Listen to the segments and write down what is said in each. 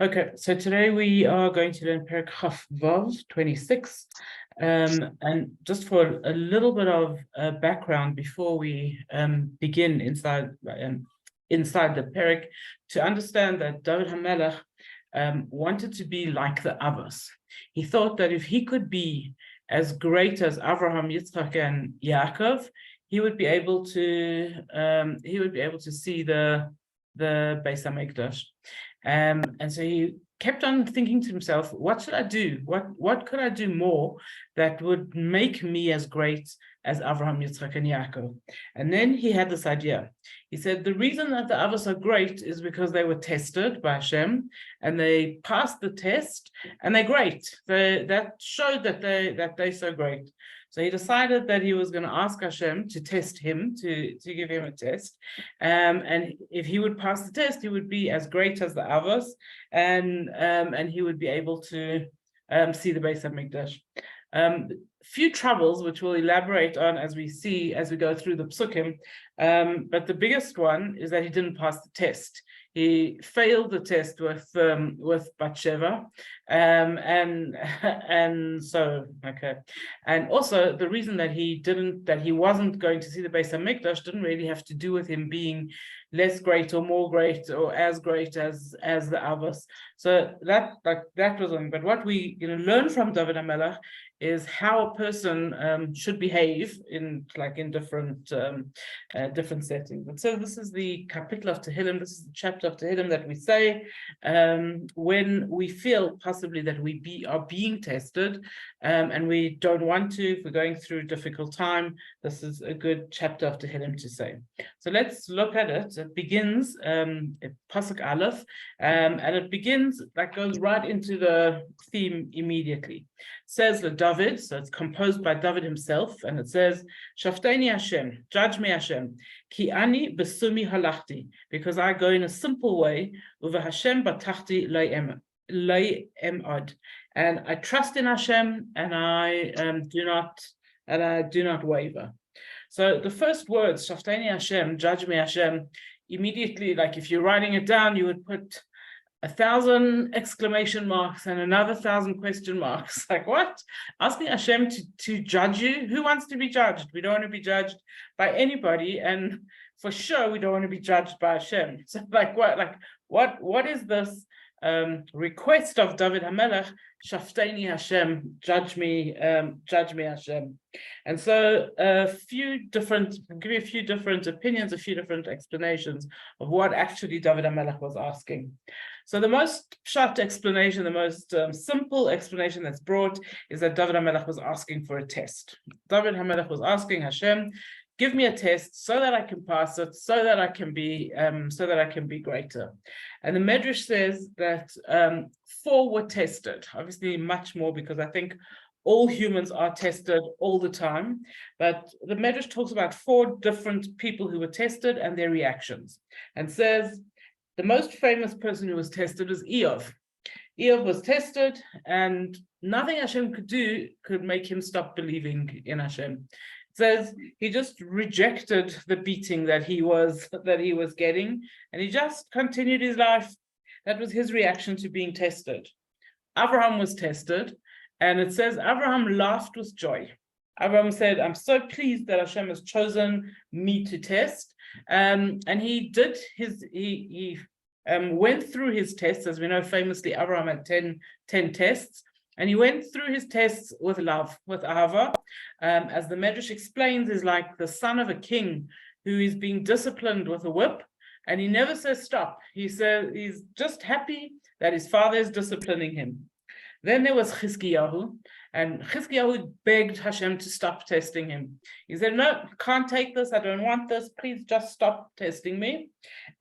Okay, so today we are going to learn Perek Chaf Vav 26. And just for a little bit of background before we begin inside the Perek, to understand that David HaMelech wanted to be like the Avos. He thought that if he could be as great as Avraham, Yitzchak, and Yaakov, he would be able to see the Beis HaMikdash. And so he kept on thinking to himself, what should I do? What could I do more that would make me as great as Avraham, Yitzchak, and Yaakov? And then he had this idea. He said, the reason that the Avos are great is because they were tested by Hashem, and they passed the test, and they're great. That showed that they're so great. So he decided that he was going to ask Hashem to test him, to give him a test. And if he would pass the test, he would be as great as the Avos, and he would be able to see the Beis HaMikdash. Few troubles, which we'll elaborate on as we go through the psukim, but the biggest one is that he didn't pass the test. He failed the test with Batsheva, and so okay, and also the reason that he wasn't going to see the Beis HaMikdash didn't really have to do with him being less great or more great or as great as the Avos. So that was one. But what we learn from David HaMelech is how a person should behave in different settings. And so this is the kapitel of Tehilim. This is the chapter of Tehilim that we say when we feel possibly that we are being tested, and we don't want to. If we're going through a difficult time, this is a good chapter of Tehilim to say. So let's look at it. It begins at Pasuk Aleph, and it begins goes right into the theme immediately. It says David, so it's composed by David himself, and it says, Shafteni Hashem, judge me Hashem, ki ani besumi halachti, because I go in a simple way, uva Hashem batachti lei emad, and I trust in Hashem, and I do not waver. So the first words, Shafteni Hashem, judge me Hashem, immediately, if you're writing it down, you would put 1,000 exclamation marks and another 1,000 question marks. What? Asking Hashem to judge you? Who wants to be judged? We don't want to be judged by anybody, and for sure we don't want to be judged by Hashem. So what is this request of David HaMelech? Shafteni Hashem, judge me Hashem. And so I'll give you a few different opinions, a few different explanations of what actually David HaMelech was asking. So the most short explanation, the most simple explanation that's brought is that David HaMelech was asking for a test. David HaMelech was asking Hashem, give me a test so that I can pass it, so that I can be greater. And the Medrash says that 4 were tested. Obviously, much more, because I think all humans are tested all the time. But the Medrash talks about 4 different people who were tested and their reactions, and says the most famous person who was tested was Eov. Eov was tested, and nothing Hashem could do could make him stop believing in Hashem. Says he just rejected the beating that he was getting, and he just continued his life. That was his reaction to being tested. Avraham was tested, and it says Avraham laughed with joy. Avraham said, I'm so pleased that Hashem has chosen me to test. And he did he went through his tests. As we know, famously Avraham had 10 tests. And he went through his tests with love, with ahava. As the Medrash explains, is like the son of a king who is being disciplined with a whip, and he never says stop. He says he's just happy that his father is disciplining him. Then there was Chizkiyahu, and Chizkiyahu begged Hashem to stop testing him. He said, no, can't take this, I don't want this, please just stop testing me.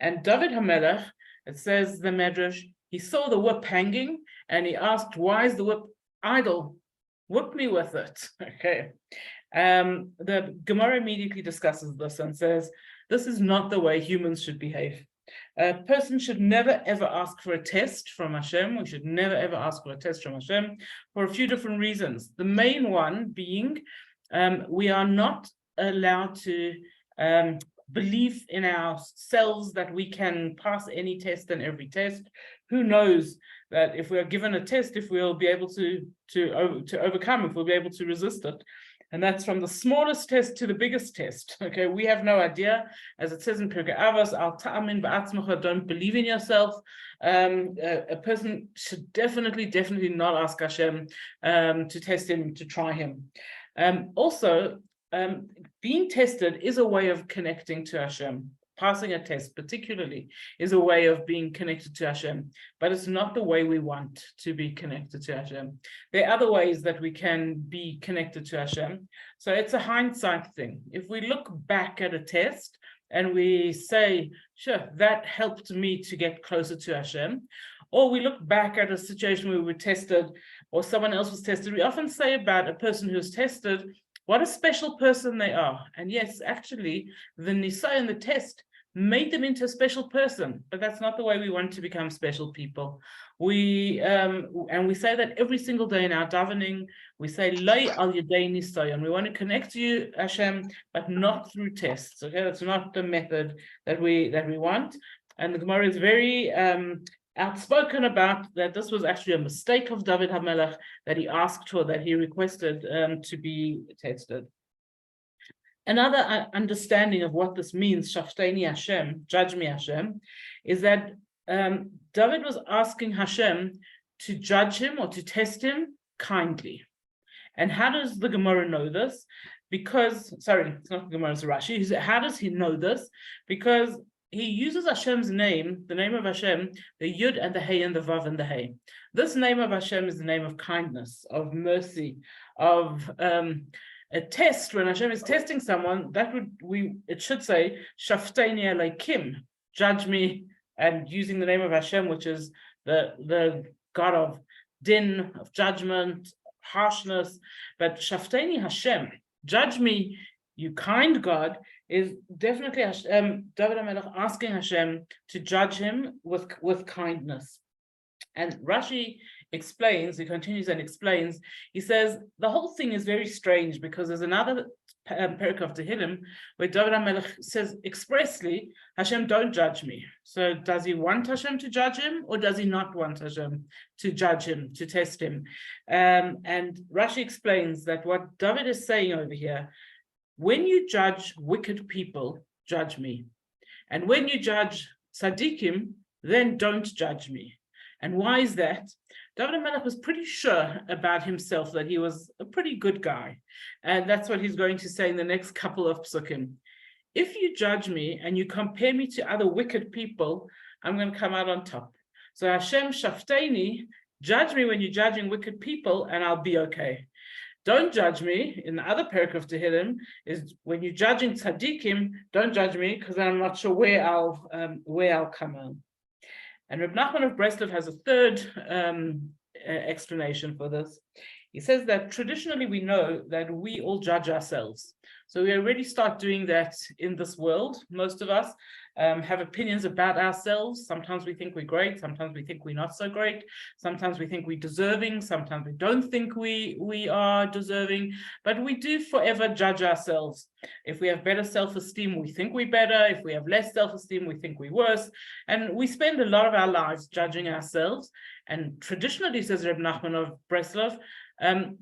And David HaMelech, it says the Medrash, he saw the whip hanging, and he asked, why is the whip idle? Whip me with it. Okay. The Gemara immediately discusses this and says, this is not the way humans should behave. A person should never, ever ask for a test from Hashem. We should never, ever ask for a test from Hashem for a few different reasons. The main one being, we are not allowed to belief in ourselves that we can pass any test and every test. Who knows that if we are given a test, if we'll be able to overcome, if we'll be able to resist it. And that's from the smallest test to the biggest test. Okay, we have no idea. As it says in Pirkei Avos, al ta'amin ba'atzmecha, don't believe in yourself. A person should definitely not ask Hashem to test him, to try him. Also, being tested is a way of connecting to Hashem. Passing a test, particularly, is a way of being connected to Hashem, but it's not the way we want to be connected to Hashem. There are other ways that we can be connected to Hashem. So it's a hindsight thing. If we look back at a test and we say, sure, that helped me to get closer to Hashem, or we look back at a situation where we were tested or someone else was tested, we often say about a person who's tested, what a special person they are. And yes, actually, the Nisa and the test made them into a special person, but that's not the way we want to become special people. We say that every single day in our davening. We say Lay al yadei nisayon. We want to connect to you, Hashem, but not through tests. Okay, that's not the method that we want. And the Gemara is very outspoken about that. This was actually a mistake of David HaMelech, that he asked for, that he requested to be tested. Another understanding of what this means, Shafteni Hashem, judge me Hashem, is that David was asking Hashem to judge him or to test him kindly. And how does the Gemara know this? Because, sorry, it's not the Gemara, it's Rashi. How does he know this? Because he uses Hashem's name, the name of Hashem, the Yud and the Hey and the Vav and the Hey. This name of Hashem is the name of kindness, of mercy, of a test. When Hashem is testing someone, it should say Shafteni Elokim, judge me, and using the name of Hashem, which is the God of din, of judgment, harshness. But Shafteni Hashem, judge me, you kind God, is definitely David HaMelech asking Hashem to judge him with kindness. And Rashi explains, he continues and explains, he says, the whole thing is very strange because there's another parak of Tehilim where David HaMelech says expressly, Hashem, don't judge me. So does he want Hashem to judge him, or does he not want Hashem to judge him, to test him? And Rashi explains that what David is saying over here, when you judge wicked people, judge me. And when you judge tzaddikim, then don't judge me. And why is that? David HaMelech was pretty sure about himself that he was a pretty good guy. And that's what he's going to say in the next couple of psukim. If you judge me and you compare me to other wicked people, I'm going to come out on top. So Hashem Shafteni, judge me when you're judging wicked people and I'll be okay. Don't judge me. In the other parak of Tehilim is when you're judging tzaddikim, don't judge me because I'm not sure where I'll come out. And Reb Nachman of Breslov has a third explanation for this. He says that traditionally we know that we all judge ourselves. So we already start doing that in this world. Most of us have opinions about ourselves. Sometimes we think we're great. Sometimes we think we're not so great. Sometimes we think we're deserving. Sometimes we don't think we are deserving. But we do forever judge ourselves. If we have better self-esteem, we think we're better. If we have less self-esteem, we think we're worse. And we spend a lot of our lives judging ourselves. And traditionally, says Reb Nachman of Breslov,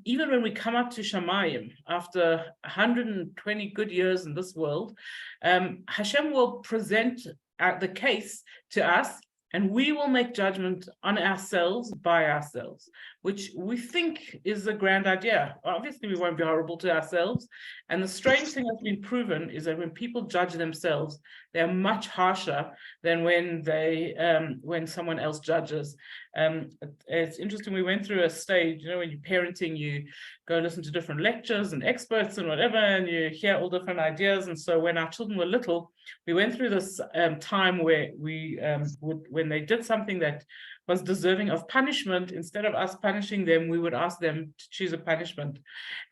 even when we come up to Shamayim after 120 good years in this world, Hashem will present the case to us, and we will make judgment on ourselves by ourselves, which we think is a grand idea. Obviously, we won't be horrible to ourselves. And the strange thing that's been proven is that when people judge themselves, they're much harsher than when someone else judges. It's interesting, we went through a stage, when you're parenting, you go listen to different lectures and experts and whatever, and you hear all different ideas. And so when our children were little, we went through this time where when they did something that was deserving of punishment, instead of us punishing them, we would ask them to choose a punishment.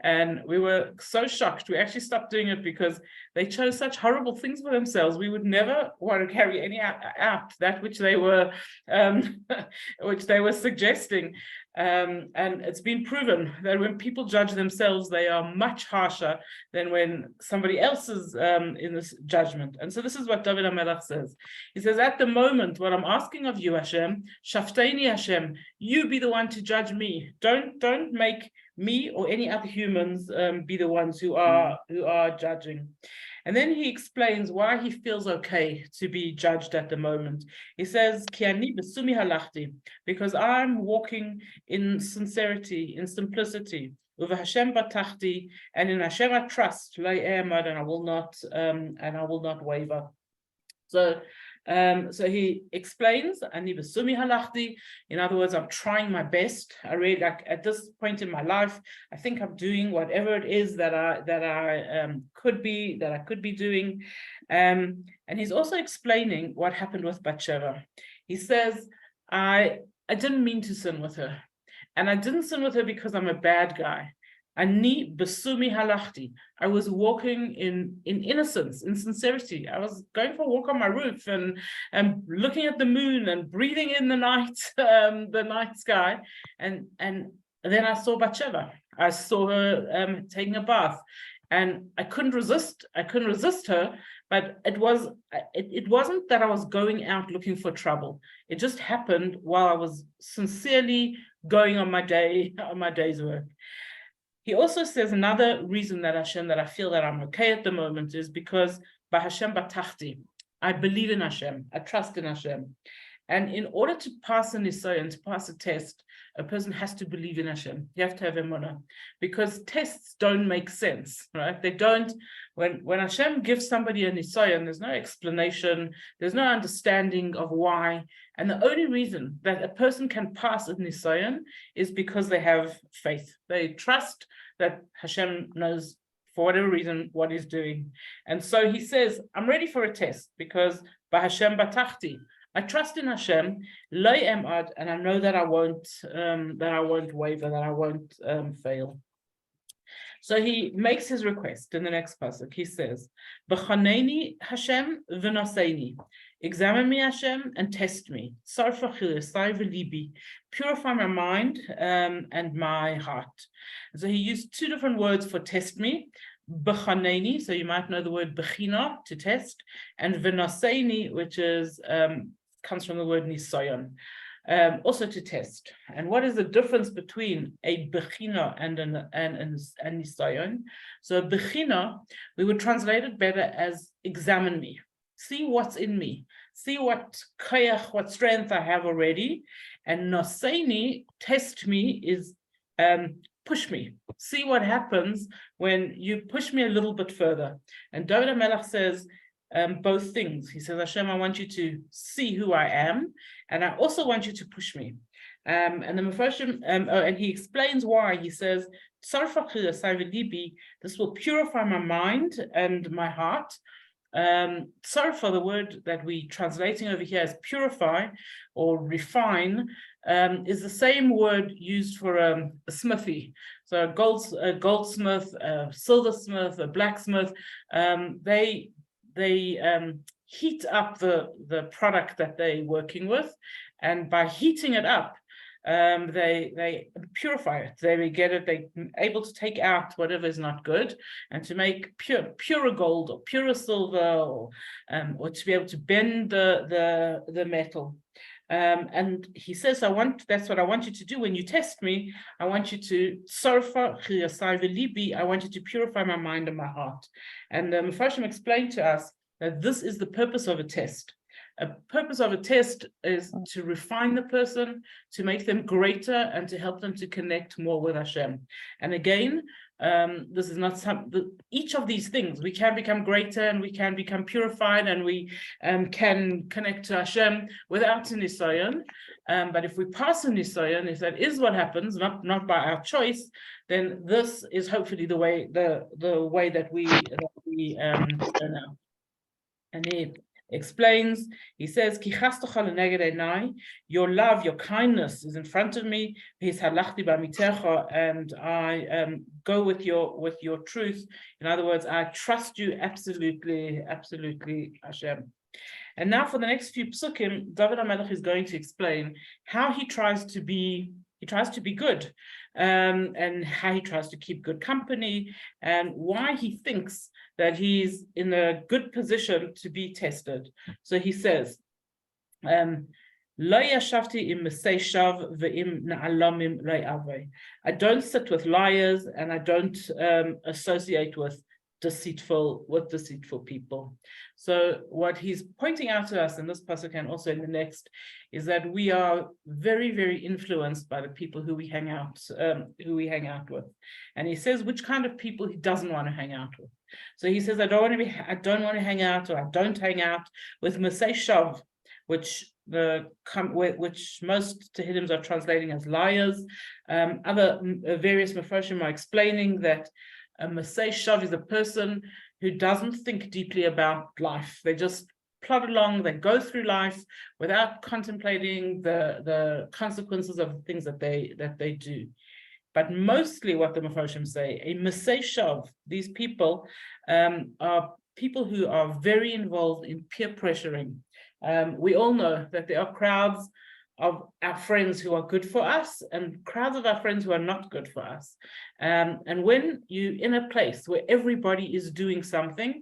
And we were so shocked. We actually stopped doing it because they chose such horrible things for themselves. We would never want to carry any out that which they were suggesting. And it's been proven that when people judge themselves, they are much harsher than when somebody else is in this judgment. And so this is what David HaMelech says. He says, at the moment, what I'm asking of you, Hashem, Shafteini Hashem, you be the one to judge me. Don't make me or any other humans be the ones who are judging. And then he explains why he feels okay to be judged at the moment. He says, Ki ani besumi halachti, because I'm walking in sincerity, in simplicity. Uva Hashem batachti, and in Hashem I trust, lo e'amad, and I will not waver. So he explains, Ani besumi halachti. In other words, I'm trying my best. I really, like, at this point in my life, I think I'm doing whatever it is that I could be doing. And he's also explaining what happened with Bathsheba. He says, I didn't mean to sin with her, and I didn't sin with her because I'm a bad guy. Ani besumi halachti. I was walking in innocence, in sincerity. I was going for a walk on my roof and looking at the moon and breathing in the night sky. And then I saw Bathsheba. I saw her taking a bath, and I couldn't resist. I couldn't resist her. But it wasn't that I was going out looking for trouble. It just happened while I was sincerely going on my day's work. He also says another reason that I feel that I'm okay at the moment is because by Hashem batachti, I believe in Hashem, I trust in Hashem. And in order to pass an nisayon, to pass a test, a person has to believe in Hashem. You have to have emunah, because tests don't make sense, right? They don't. When Hashem gives somebody a nisayon, there's no explanation, there's no understanding of why. And the only reason that a person can pass a nisayon is because they have faith. They trust that Hashem knows, for whatever reason, what he's doing. And so he says, I'm ready for a test, because by Hashem batachti, I trust in Hashem, lo emad, and I know that I won't waver, that I won't fail. So he makes his request in the next pasuk. He says, "B'chaneni Hashem v'noseini." Examine me, Hashem, and test me. Purify my mind and my heart. So he used two different words for test me. B'chaneni, so you might know the word bechina, to test, and v'noseini, which is comes from the word nisayon, also to test. And what is the difference between a bechina and a nisayon? So bechina, we would translate it better as examine me, see what's in me, see what koyach, what strength I have already. And noseini, test me, is push me, see what happens when you push me a little bit further. And David HaMelech says, both things. He says, Hashem, I want you to see who I am, and I also want you to push me. And the Mephoshim, and he explains why. He says, this will purify my mind and my heart. Sarfa, the word that we translating over here as purify or refine, is the same word used for a smithy. So a goldsmith, a silversmith, a blacksmith, they heat up the product that they're working with, and by heating it up, they purify it. They get it. They're able to take out whatever is not good, and to make purer gold or purer silver, or to be able to bend the metal. And he says, that's what I want you to do when you test me. I want you to I want you to purify my mind and my heart. And Mephoshim explained to us that this is the purpose of a test. A purpose of a test is to refine the person, to make them greater, and to help them to connect more with Hashem. And again, this is not each of these things. We can become greater, and we can become purified, and we can connect to Hashem without a nisayon. But if we pass a nisayon, if that is what happens, not by our choice, then this is hopefully the way that we turn out. And explains. He says, "Ki chastocha leneged einai," your love, your kindness is in front of me. His halachti b'mitecha, and I go with your truth. In other words, I trust you absolutely, absolutely, Hashem. And now for the next few psukim, David HaMelech is going to explain how he tries to be good, and how he tries to keep good company, and why he thinks that he's in a good position to be tested. So he says, I don't sit with liars, and I don't associate with deceitful people. So what he's pointing out to us in this pasuk and also in the next is that we are very, very influenced by the people who we hang out with. And he says which kind of people he doesn't want to hang out with. So he says, I don't want to hang out, or I don't hang out with Masei Shav, which most Tehillims are translating as liars. Other various Mefarshim are explaining that a Masei Shav is a person who doesn't think deeply about life. They just plod along, they go through life without contemplating the consequences of the things that they do. But mostly what the Mefarshim say, a Masei Shav, these people are people who are very involved in peer pressuring. We all know that there are crowds of our friends who are good for us and crowds of our friends who are not good for us. And when you're in a place where everybody is doing something,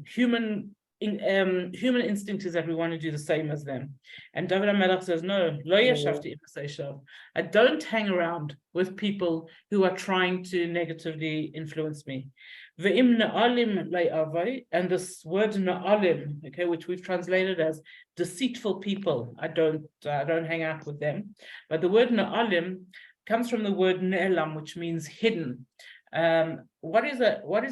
human instinct is that we want to do the same as them. And David HaMelech says, no, lo yashavti im Masei Shav. I don't hang around with people who are trying to negatively influence me. Ve'im na'alim le'avai, and this word na'alim, okay, which we've translated as deceitful people, I don't hang out with them. But the word na'alim comes from the word ne'elam, which means hidden. What is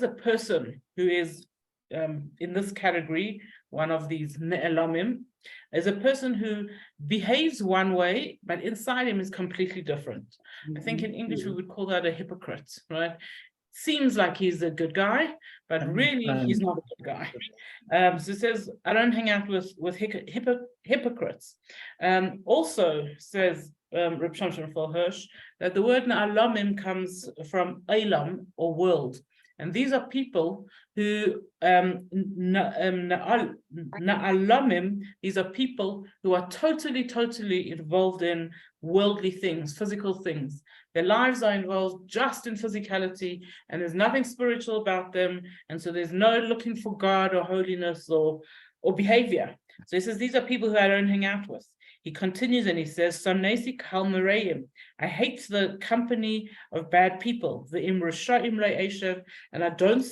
a person who is in this category, one of these ne'elamim, is a person who behaves one way, but inside him is completely different. I think in English we would call that a hypocrite, right? Seems like he's a good guy, but really he's not a good guy. So it says, I don't hang out with hypocrites. Also says Reb Shimshon Raphael Hirsch that the word na'alamim comes from Eilam, or world. And these are people who, na'alamim, these are people who are totally involved in worldly things, physical things. Their lives are involved just in physicality, and there's nothing spiritual about them. And so there's no looking for God or holiness or behavior. So he says, these are people who I don't hang out with. He continues and he says, I hate the company of bad people, and I don't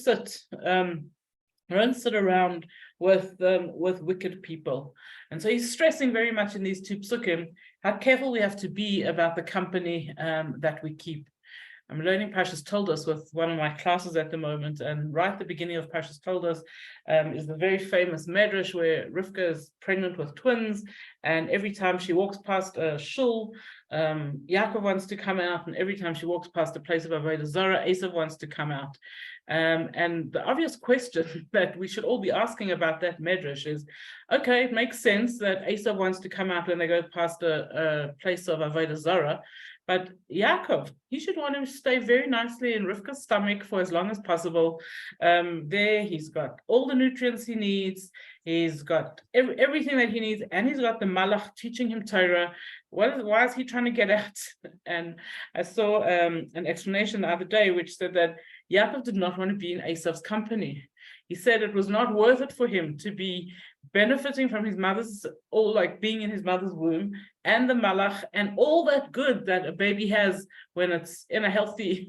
sit around with wicked people. And so he's stressing very much in these two psukim how careful we have to be about the company that we keep. I'm learning Parshas Toldos with one of my classes at the moment, and right at the beginning of Parshas Toldos is the very famous medrash where Rivka is pregnant with twins, and every time she walks past a shul, Yaakov wants to come out, and every time she walks past a place of Avodah Zarah, Esav wants to come out. And the obvious question that we should all be asking about that medrash is, okay, it makes sense that Esav wants to come out when they go past a place of Avodah Zarah, but Yaakov, he should want to stay very nicely in Rivka's stomach for as long as possible. There, he's got all the nutrients he needs. He's got everything that he needs, and he's got the Malach teaching him Torah. Why is he trying to get out? And I saw an explanation the other day which said that Yaakov did not want to be in Esav's company. He said it was not worth it for him to be benefiting from his mother's, or like being in his mother's womb, and the malach, and all that good that a baby has when it's in a healthy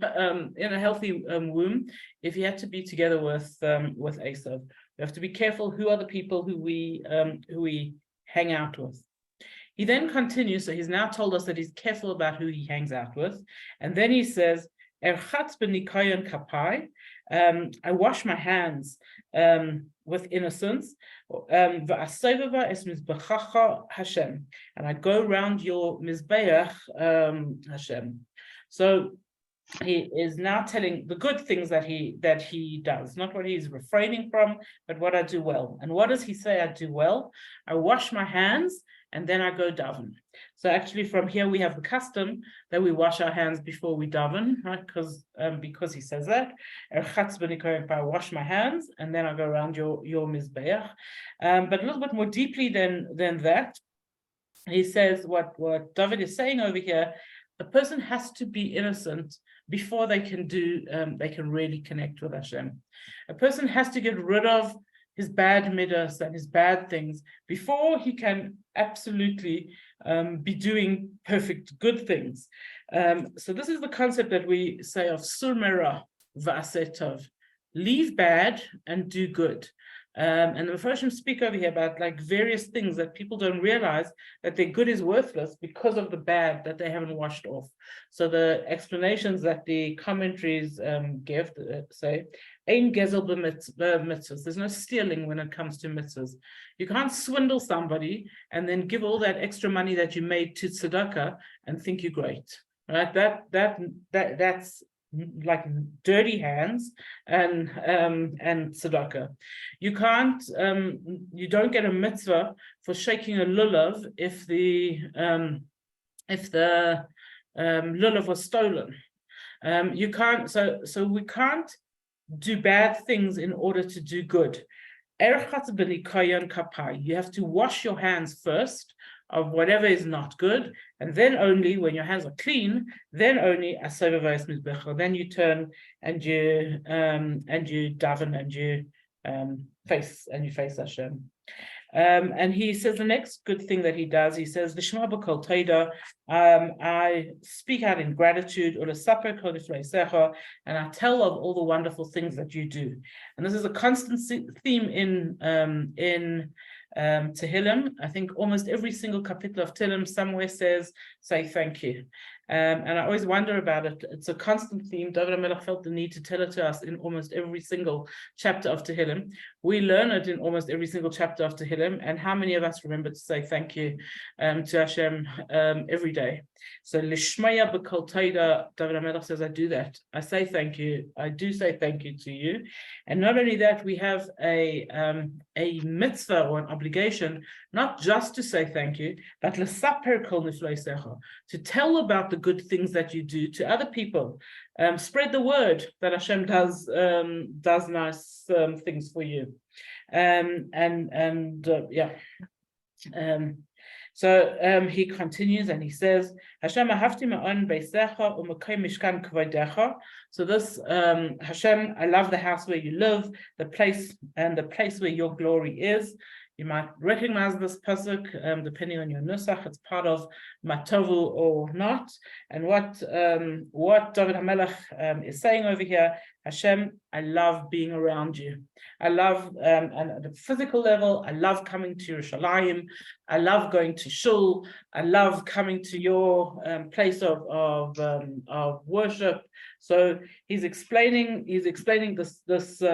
womb, if he had to be together with Esav. We have to be careful who are the people who we hang out with. He then continues, so he's now told us that he's careful about who he hangs out with, and then he says, Erchatz b'nikayon kapai, I wash my hands with innocence, v'asovava es mizbechacha Hashem, and I go around your mizbeach Hashem. So he is now telling the good things that he does, not what he's refraining from, but what I do well. And what does he say I do well? I wash my hands and then I go daven. So actually from here we have the custom that we wash our hands before we daven, right? Because he says that. I wash my hands and then I go around your mizbeach. But a little bit more deeply than that, he says what David is saying over here, a person has to be innocent before they can really connect with Hashem. A person has to get rid of his bad midas and his bad things before he can absolutely be doing perfect good things. So this is the concept that we say of surmera va'asetov, leave bad and do good. And the Mepharshim speak over here about like various things that people don't realize, that their good is worthless because of the bad that they haven't washed off. So the explanations that the commentaries give say, Ein gezel b'mitzvahs. There's no stealing when it comes to mitzvahs. You can't swindle somebody and then give all that extra money that you made to tzedakah and think you're great. Right? That's like dirty hands and tzedakah. You can't, you don't get a mitzvah for shaking a lulav if the lulav was stolen. You can't. So we can't do bad things in order to do good. You have to wash your hands first of whatever is not good, and then only when your hands are clean, then only then you turn and you daven and you face Hashem. And he says the next good thing that he does, he says, I speak out in gratitude, and I tell of all the wonderful things that you do. And this is a constant theme in Tehilim. I think almost every single kapitel of Tehilim somewhere says, say thank you. And I always wonder about it. It's a constant theme. David HaMelech felt the need to tell it to us in almost every single chapter of Tehilim. We learn it in almost every single chapter of Tehilim. And how many of us remember to say thank you to Hashem every day? So Lishmaya b'kol Toda, David HaMelech says, I do that. I say thank you. I do say thank you to you. And not only that, we have a mitzvah or an obligation, not just to say thank you, but l'saper kol nifloisecha, to tell about the good things that you do to other people. Spread the word that Hashem does nice things for you. So he continues and he says, Hashem, ahavti ma'on beisecha u'makay mishkan kvodecha. So this, Hashem, I love the house where you live, the place where your glory is. You might recognize this pasuk, depending on your nusach. It's part of Matovu or not. And what David HaMelech is saying over here, Hashem, I love being around you. I love, and at a physical level, I love coming to Yerushalayim. I love going to shul. I love coming to your place of worship. So he's explaining this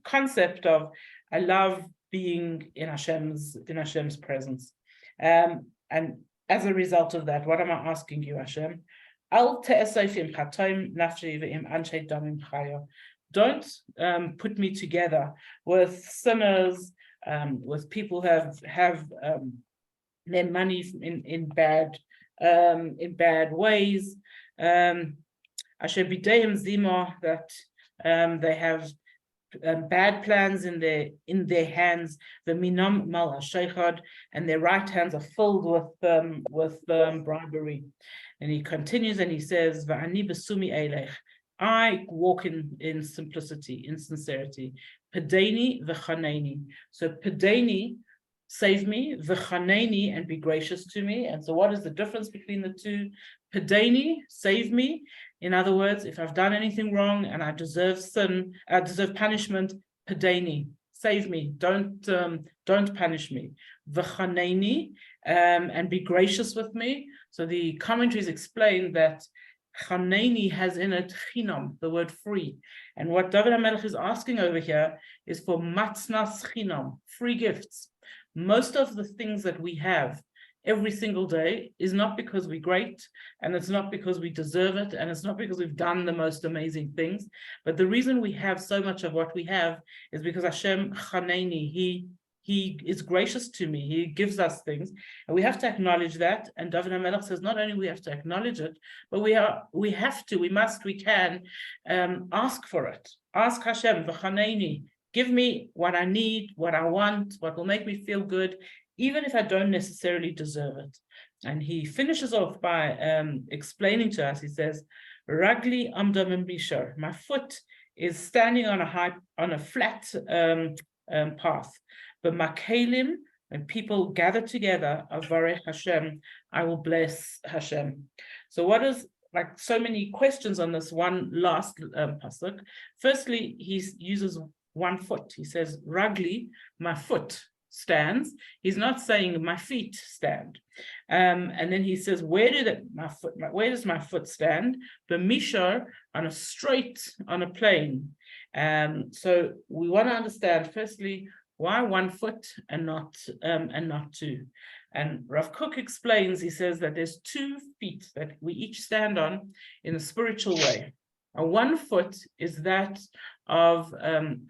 concept of I love being in Hashem's presence. And as a result of that, what am I asking you, Hashem? Don't put me together with sinners, with people who have their money in bad ways. Asher b'deim zima, that they have bad plans in their hands, the minam mal hasheichad, and their right hands are filled with bribery. And he continues and he says, "Va'ani besumi eilech." I walk in simplicity, in sincerity. Pedeni v'chaneni. So pedeni, save me, v'chaneni, and be gracious to me. And so what is the difference between the two? Pedeni, save me. In other words, if I've done anything wrong and I deserve sin, I deserve punishment, pedeni, save me, don't punish me. V'chaneni, and be gracious with me. So the commentaries explain that Chaneni has in it chinam, the word free. And what David HaMelech is asking over here is for matznas chinam, free gifts. Most of the things that we have every single day is not because we're great, and it's not because we deserve it, and it's not because we've done the most amazing things, but the reason we have so much of what we have is because Hashem Chaneini, he is gracious to me. He gives us things, and we have to acknowledge that. And David HaMelech says, not only we have to acknowledge it, but we can ask for it. Ask Hashem, v'chaneini, give me what I need, what I want, what will make me feel good, even if I don't necessarily deserve it. And he finishes off by explaining to us. He says, Ragli amda mishar, my foot is standing on a flat path. But Tehilim, when people gather together, Avarech Hashem, I will bless Hashem. So what is, like, so many questions on this one last pasuk. Firstly, he uses one foot. He says, Ragli, my foot stands. He's not saying my feet stand. And then he says, where does my foot stand? B'mishar, on a plane. So we want to understand, firstly, why 1 foot and not two? And Rav Kook explains, he says that there's 2 feet that we each stand on in a spiritual way. And 1 foot is that of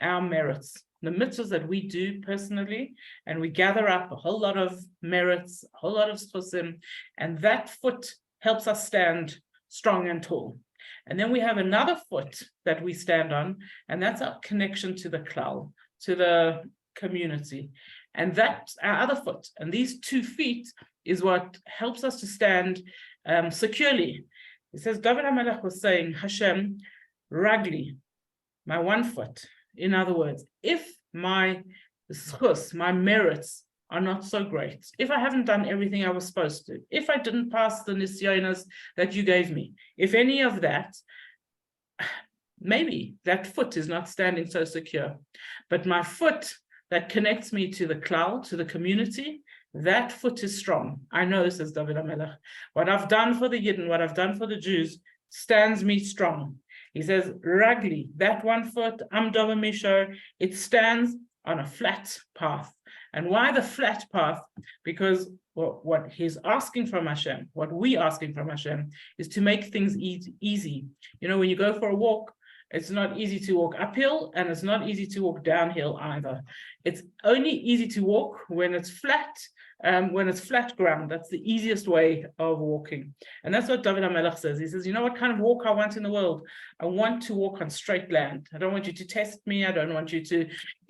our merits, the mitzvahs that we do personally, and we gather up a whole lot of merits, a whole lot of schusim, and that foot helps us stand strong and tall. And then we have another foot that we stand on, and that's our connection to the klal, to the community. And that's our other foot. And these 2 feet is what helps us to stand securely. It says, David HaMelech was saying, Hashem, Ragli, my 1 foot. In other words, if my schus, my merits are not so great, if I haven't done everything I was supposed to, if I didn't pass the nisyonos that you gave me, if any of that, maybe that foot is not standing so secure. But my foot that connects me to the klal, to the community, that foot is strong. I know, says David HaMelech, what I've done for the Yidden, what I've done for the Jews, stands me strong. He says, Ragli, that 1 foot, Amdova Mishar, it stands on a flat path. And why the flat path? Because what he's asking from Hashem, what we asking from Hashem, is to make things easy. You know, when you go for a walk, it's not easy to walk uphill, and it's not easy to walk downhill either. It's only easy to walk when it's flat ground. That's the easiest way of walking. And that's what David HaMelech says. He says, you know what kind of walk I want in the world? I want to walk on straight land. I don't want you to test me. I don't want you to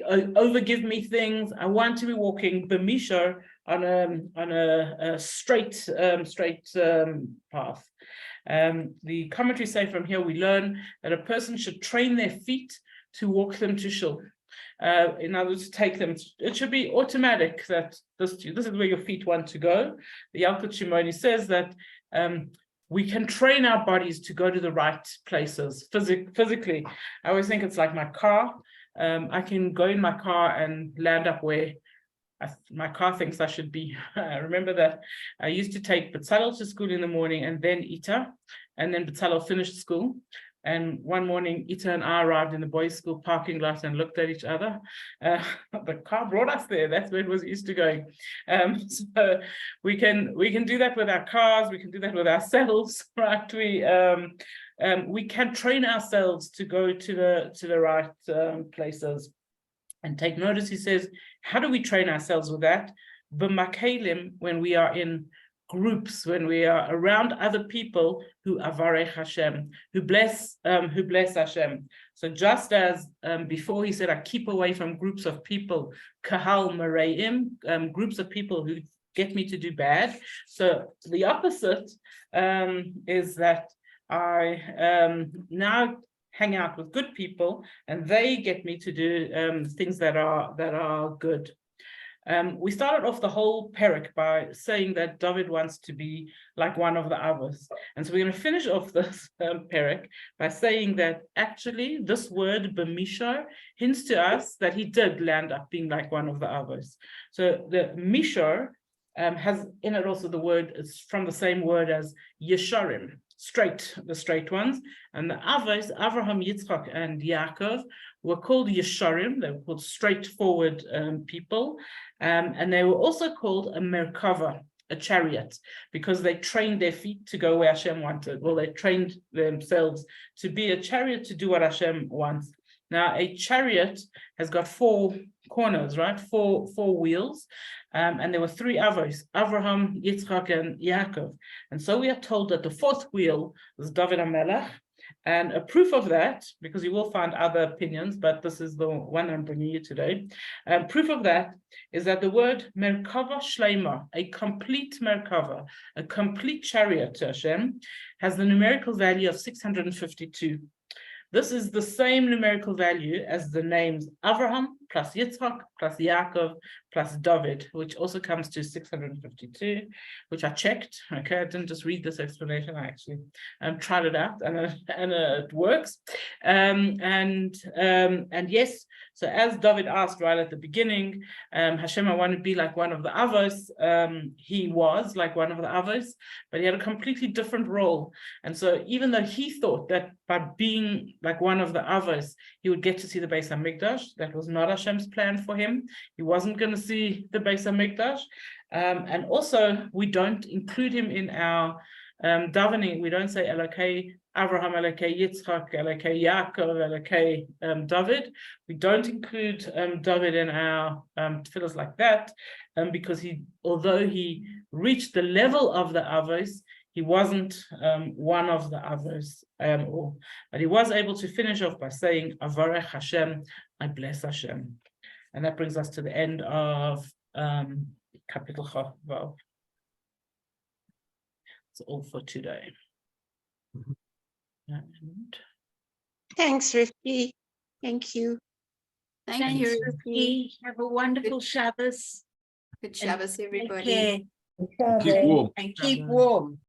overgive me things. I want to be walking b'mishar on a straight path. The commentaries say from here we learn that a person should train their feet to walk them to shul. In other words, take them. It should be automatic that this is where your feet want to go. The Yalkut Shimoni says that we can train our bodies to go to the right places physically. I always think it's like my car. I can go in my car and land up where my car thinks I should be. I remember that I used to take Betzalel to school in the morning and then Ita, and then Betzalel finished school. And one morning, Ita and I arrived in the boys' school parking lot and looked at each other. The car brought us there. That's where it was used to going. So we can do that with our cars. We can do that with ourselves, right? We can train ourselves to go to the right places. And take notice, he says, how do we train ourselves with that? B'makelim, when we are in groups, when we are around other people who avarech Hashem, who bless Hashem. So just as before he said, I keep away from groups of people, kahal mareim, groups of people who get me to do bad. So the opposite is that I now hang out with good people, and they get me to do things that are good. We started off the whole parak by saying that David wants to be like one of the others. And so we're going to finish off this parak by saying that actually this word b'mishar hints to us that he did land up being like one of the others. So the mishar has in it also the word, it's from the same word as yesharim, straight, the straight ones. And the Avos, Avraham, Yitzchak, and Yaakov, were called Yesharim. They were called straightforward people. And they were also called a Merkava, a chariot, because they trained their feet to go where Hashem wanted. Well, they trained themselves to be a chariot to do what Hashem wants. Now, a chariot has got 4 corners, right? Four wheels. And there were 3 Avos, Avraham, Yitzchak, and Yaakov. And so we are told that the 4th wheel was David HaMelech. And a proof of that, because you will find other opinions, but this is the one I'm bringing you today. Proof of that is that the word Merkava Shleima, a complete Merkava, a complete chariot to Hashem, has the numerical value of 652. This is the same numerical value as the names Avraham plus Yitzchak plus Yaakov plus David, which also comes to 652, which I checked. Okay, I didn't just read this explanation. I actually tried it out, and it works. And yes, so as David asked right at the beginning, Hashem, I want to be like one of the Avos. He was like one of the Avos, but he had a completely different role. And so even though he thought that by being like one of the Avos, he would get to see the Beis HaMikdash, that was not Hashem's plan for him. He wasn't going to see the Beis HaMikdash. And also, we don't include him in our davening. We don't say Elokei Avraham, Elokei Yitzchak, Elokei Yaakov, Elokei David. We don't include David in our tefillos like that, because although he reached the level of the Avos, he wasn't one of the Avos, but he was able to finish off by saying, Avarech Hashem, I bless Hashem. And that brings us to the end of Kapitel Chaf Vav. That's all for today. And Thanks, Rifki. Thank you. Thank you, Rifki. Have a wonderful Shabbos. Good Shabbos, Take everybody. care. Keep warm. And keep warm.